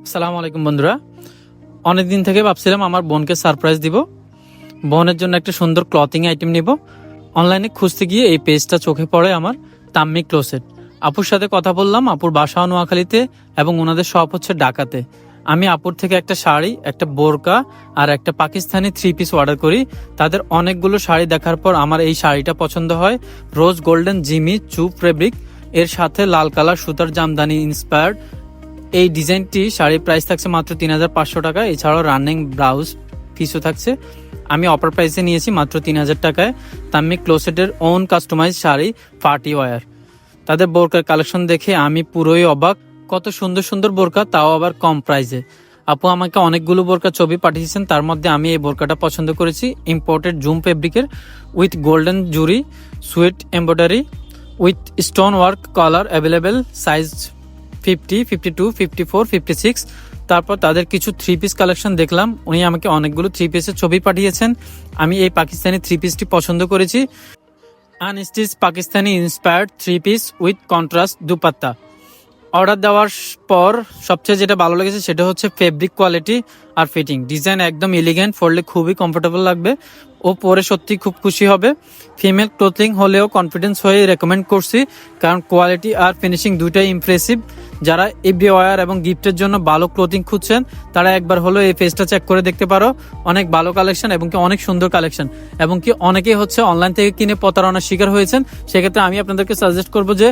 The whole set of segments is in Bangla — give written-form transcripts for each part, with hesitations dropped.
আসসালামু আলাইকুম বন্ধুরা, অনেকদিন থেকে ভাবছিলাম আমার বোনকে সারপ্রাইজ দিব। বোনের জন্য একটা সুন্দর ক্লথিং আইটেম নিব। অনলাইনে খুঁজতে গিয়ে এই পেজটা চোখে পড়ে আমার, তাম্মি ক্লোসেট। আপুর সাথে কথা বললাম, আপুর বাসাও নোয়াখালীতে এবং ওনাদের শপ হচ্ছে ঢাকাতে। আমি আপুর থেকে একটা শাড়ি, একটা বোরকা আর একটা পাকিস্তানি 3 পিস অর্ডার করি। তাদের অনেকগুলো শাড়ি দেখার পর আমার এই শাড়িটা পছন্দ হয়। রোজ গোল্ডেন জিমি চুপ ফেব্রিক, এর সাথে লাল কালার সুতার জামদানি ইন্সপায়ার্ড। এই ডিজাইনটি শাড়ির প্রাইস থাকছে মাত্র 3500 টাকা। এছাড়াও রানিং ব্লাউজ পিসও থাকছে। আমি অফার প্রাইসে নিয়েছি মাত্র 3000 টাকায়। তাম্মি ক্লোসেটের own customise sari party wear. তাদের বোরকার কালেকশন দেখে আমি পুরোই অবাক। কত সুন্দর সুন্দর বোরকা, তাও আবার কম প্রাইসে। আপু আমাকে অনেকগুলো বোরকা ছবি পাঠিয়েছেন, তার মধ্যে আমি এই বোরকাটা পছন্দ করেছি। ইম্পোর্টেড জুম ফেব্রিকের উইথ গোল্ডেন জুরি sweet embroidery with stone work, colour available, size 50, 52, 54, 56। তারপর তাদের কিছু 3 পিস কালেকশন দেখলাম। উনি আমাকে অনেকগুলো 3 পিসের ছবি পাঠিয়েছেন। আমি এই পাকিস্তানি 3 পিসটি পছন্দ করেছি। Unstitch Pakistani inspired 3 piece with contrast dupatta. Order দেওয়ার পর সবচেয়ে যেটা ভালো লেগেছে সেটা হচ্ছে ফেব্রিক কোয়ালিটি আর ফিটিং। ডিজাইন একদম এলিগেন্ট, পরলে খুবই কমফোর্টেবল লাগবে। ও পরে সত্যি খুব খুশি হবে। ফিমেল ক্লোথিং হলেও কনফিডেন্স হয়ে রেকমেন্ড করছি, কারণ কোয়ালিটি আর ফিনিশিং দুইটাই ইমপ্রেসিভ। যারা এভরি ওয়্যার এবং গিফটের জন্য ভালো ক্লোথিং খুঁজছেন, তারা একবার হলো এই পেজটা চেক করে দেখতে পারো। অনেক ভালো কালেকশন এবং কি অনেক সুন্দর কালেকশন, এবং কি অনেকেই হচ্ছে অনলাইন থেকে কিনে প্রতারণার শিকার হয়েছেন। সেক্ষেত্রে আমি আপনাদেরকে সাজেস্ট করবো যে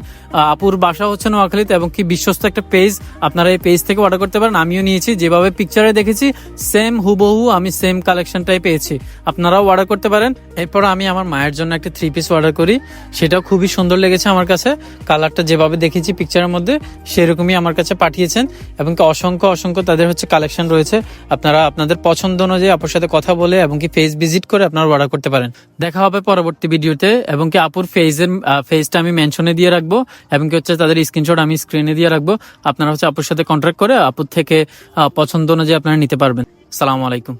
আপুর বাসা হচ্ছে নোয়াখালীতে এবং কি বিশ্বস্ত একটা পেজ, আপনারা এই পেজ থেকে অর্ডার করতে পারেন। আমিও নিয়েছি, যেভাবে পিকচারে দেখেছি সেম হুবহু আমি সেম কালেকশনটাই পেয়েছি। আপনারাও অর্ডার করতে পারেন। এরপর আমি আমার মায়ের জন্য একটা 3 পিস অর্ডার করি। সেটাও খুবই সুন্দর লেগেছে আমার কাছে। কালারটা যেভাবে দেখেছি পিকচারের মধ্যে সেরকমই আমার কাছে পাঠিয়েছেন, এবং কি অসংখ্য অসংখ্য তাদের হচ্ছে কালেকশন রয়েছে। আপনারা আপনাদের পছন্দ অনুযায়ী আপুর সাথে কথা বলে এবং কি পেজ ভিজিট করে আপনারা অর্ডার করতে পারেন। দেখা হবে পরবর্তী ভিডিওতে, এবং কি আপুর পেজটা আমি মেনশনে দিয়ে রাখবো, এবং কি হচ্ছে তাদের স্ক্রিনশট আমি স্ক্রিনে দিয়ে রাখবো। আপনারা হচ্ছে আপুর সাথে কন্ট্যাক্ট করে আপুর থেকে পছন্দ অনুযায়ী আপনারা নিতে পারবেন। আসসালামু আলাইকুম।